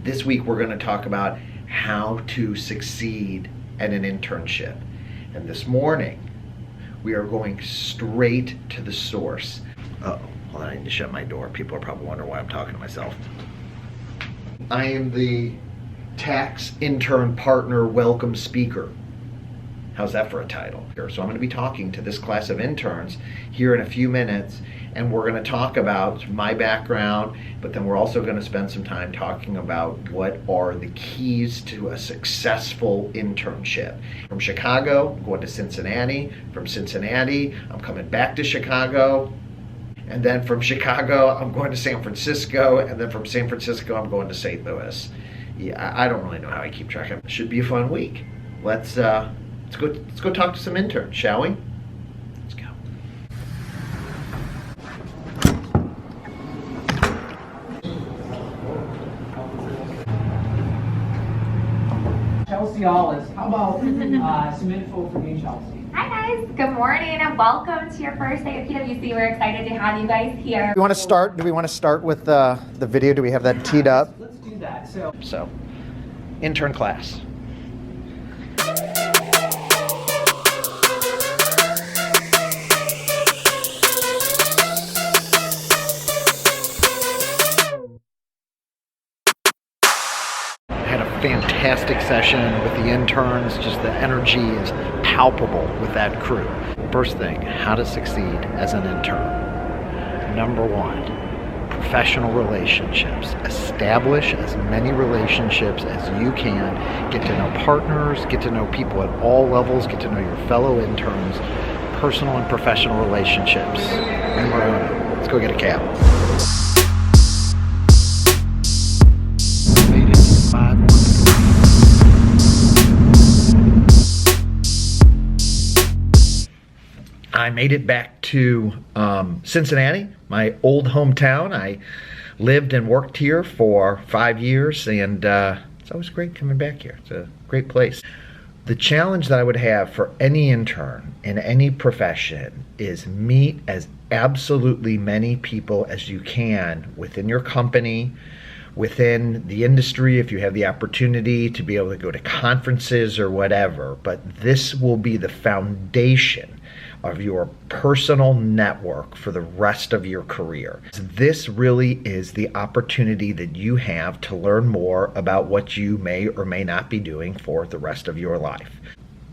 This week we're going to talk about how to succeed at an internship. And this morning we are going straight to the source. Uh-oh, hold on, I need to shut my door. People are probably wondering why I'm talking to myself. I am the tax intern partner welcome speaker. How's that for a title? So I'm going to be talking to this class of interns here in a few minutes, and we're going to talk about my background, but then we're also going to spend some time talking about what are the keys to a successful internship. From Chicago, I'm going to Cincinnati. From Cincinnati, I'm coming back to Chicago. And then from Chicago, I'm going to San Francisco. And then from San Francisco, I'm going to St. Louis. Yeah, I don't really know how I keep track of it. It should be a fun week. Let's go talk to some interns, shall we? Let's go. Chelsea Hollis, how about some info from you, Chelsea? Hi guys, good morning and welcome to your first day at PwC. We're excited to have you guys here. Do we want to start with the video? Do we have that teed up? Let's do that. So, intern class. Fantastic session with the interns. Just the energy is palpable with that crew. First thing, how to succeed as an intern. Number one, professional relationships. Establish as many relationships as you can. Get to know partners, get to know people at all levels, get to know your fellow interns. Personal and professional relationships. Number one, let's go get a cab. I made it back to Cincinnati, my old hometown. I lived and worked here for 5 years, and it's always great coming back here. It's a great place. The challenge that I would have for any intern in any profession is meet as absolutely many people as you can within your company, within the industry, if you have the opportunity to be able to go to conferences or whatever. But this will be the foundation of your personal network for the rest of your career. This really is the opportunity that you have to learn more about what you may or may not be doing for the rest of your life.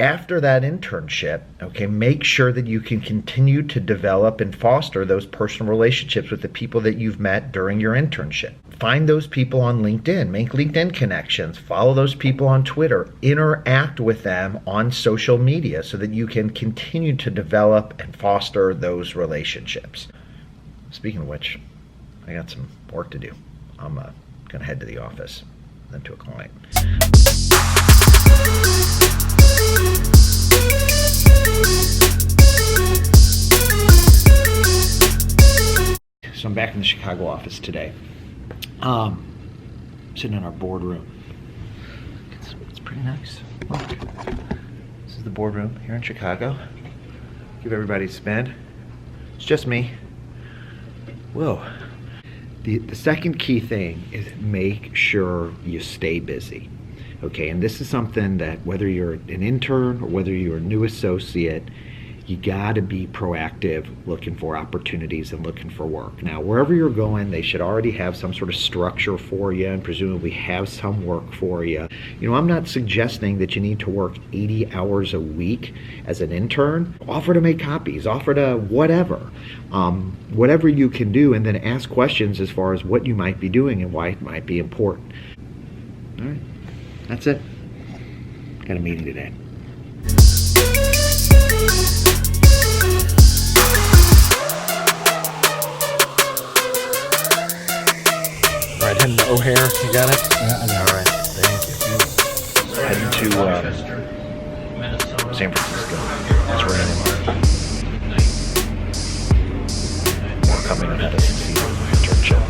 After that internship, okay, make sure that you can continue to develop and foster those personal relationships with the people that you've met during your internship. Find those people on LinkedIn, make LinkedIn connections, follow those people on Twitter, interact with them on social media so that you can continue to develop and foster those relationships. Speaking of which, I got some work to do. I'm gonna head to the office, then to a client. So I'm back in the Chicago office today. Sitting in our boardroom. It's pretty nice. Look. This is the boardroom here in Chicago. Give everybody a spin. It's just me. Whoa. The second key thing is make sure you stay busy. Okay, and this is something that whether you're an intern or whether you're a new associate, you got to be proactive, looking for opportunities and looking for work. Now, wherever you're going, they should already have some sort of structure for you and presumably have some work for you. You know, I'm not suggesting that you need to work 80 hours a week as an intern. Offer to make copies, offer to whatever. Whatever you can do, and then ask questions as far as what you might be doing and why it might be important. All right, that's it. Got a meeting today. Heading to O'Hare, you got it? Yeah, I got it. All right, thank you. Heading to San Francisco. That's where I am. More coming on how to succeed in my internship.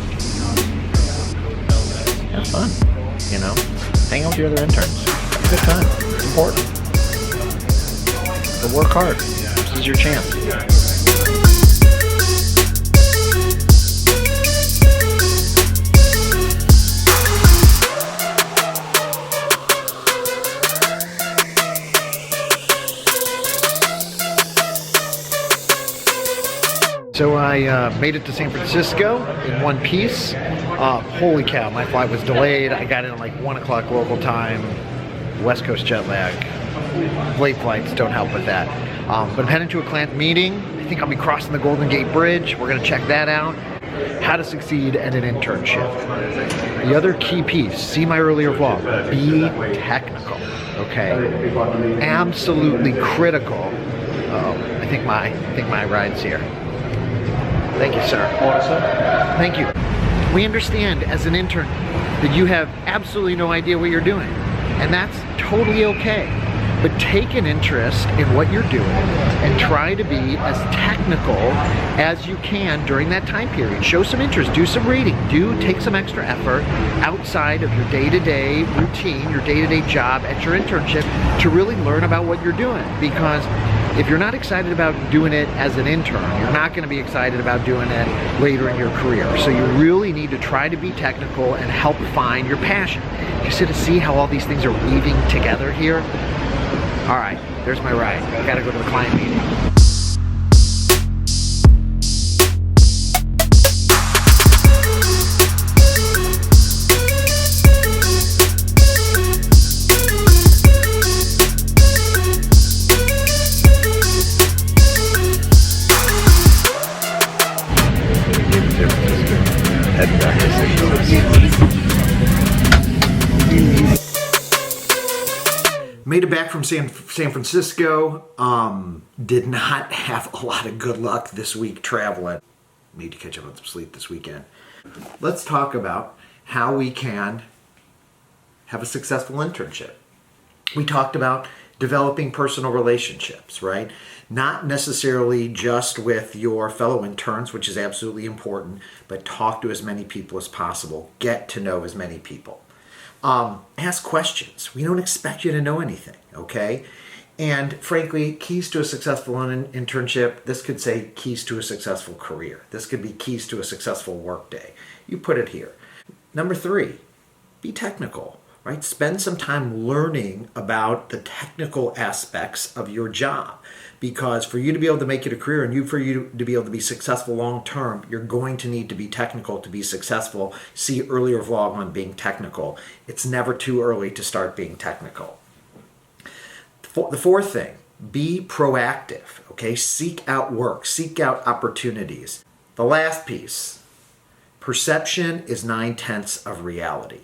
Have fun, you know? Hang out with your other interns. Have a good time. It's important. But work hard. This is your chance. So I made it to San Francisco in one piece. Holy cow, my flight was delayed. I got in at like 1 o'clock local time, West Coast jet lag. Late flights don't help with that. But I'm heading to a client meeting. I think I'll be crossing the Golden Gate Bridge. We're gonna check that out. How to succeed at an internship. The other key piece, see my earlier vlog, be technical, okay? Absolutely critical. I think my ride's here. Thank you, sir. Thank you. We understand as an intern that you have absolutely no idea what you're doing, and that's totally okay. But take an interest in what you're doing and try to be as technical as you can during that time period. Show some interest, do some reading, take some extra effort outside of your day-to-day routine, your day-to-day job at your internship to really learn about what you're doing. Because if you're not excited about doing it as an intern, you're not going to be excited about doing it later in your career. So you really need to try to be technical and help find your passion. You sort of see how all these things are weaving together here? All right, there's my ride. I gotta go to the client meeting. Heading back to Made it back from San Francisco. Did not have a lot of good luck this week traveling. Need to catch up on some sleep this weekend. Let's talk about how we can have a successful internship. We talked about developing personal relationships, right? Not necessarily just with your fellow interns, which is absolutely important, but talk to as many people as possible. Get to know as many people. Ask questions. We don't expect you to know anything, okay? And frankly, keys to a successful internship, this could say keys to a successful career. This could be keys to a successful workday. You put it here. Number 3, be technical, right? Spend some time learning about the technical aspects of your job. Because for you to be able to make it a career and for you to be able to be successful long term, you're going to need to be technical to be successful. See earlier vlog on being technical. It's never too early to start being technical. The 4th thing, be proactive, okay? Seek out work, seek out opportunities. The last piece, perception is 9/10 of reality.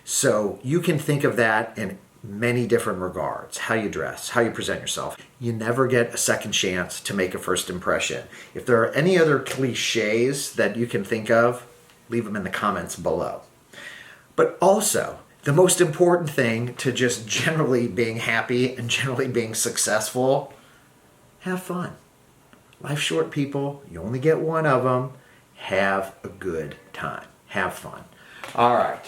So you can think of that in many different regards. How you dress, how you present yourself. You never get a second chance to make a first impression. If there are any other cliches that you can think of, leave them in the comments below. But also, the most important thing to just generally being happy and generally being successful, have fun. Life's short, people. You only get one of them. Have a good time. Have fun. All right.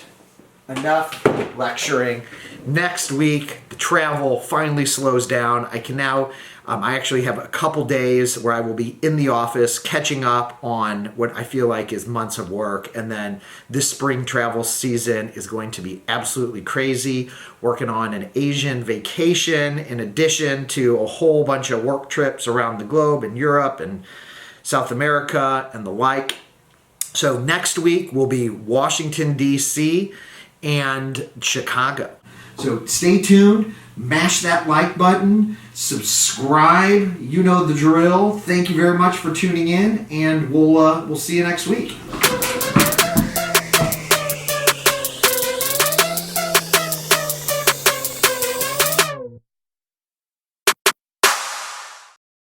Enough lecturing. Next week, the travel finally slows down. I can now, I actually have a couple days where I will be in the office catching up on what I feel like is months of work. And then this spring travel season is going to be absolutely crazy. Working on an Asian vacation in addition to a whole bunch of work trips around the globe in Europe and South America and the like. So next week will be Washington, D.C., and Chicago. So stay tuned, mash that like button, subscribe, you know the drill. Thank you very much for tuning in, and we'll see you next week.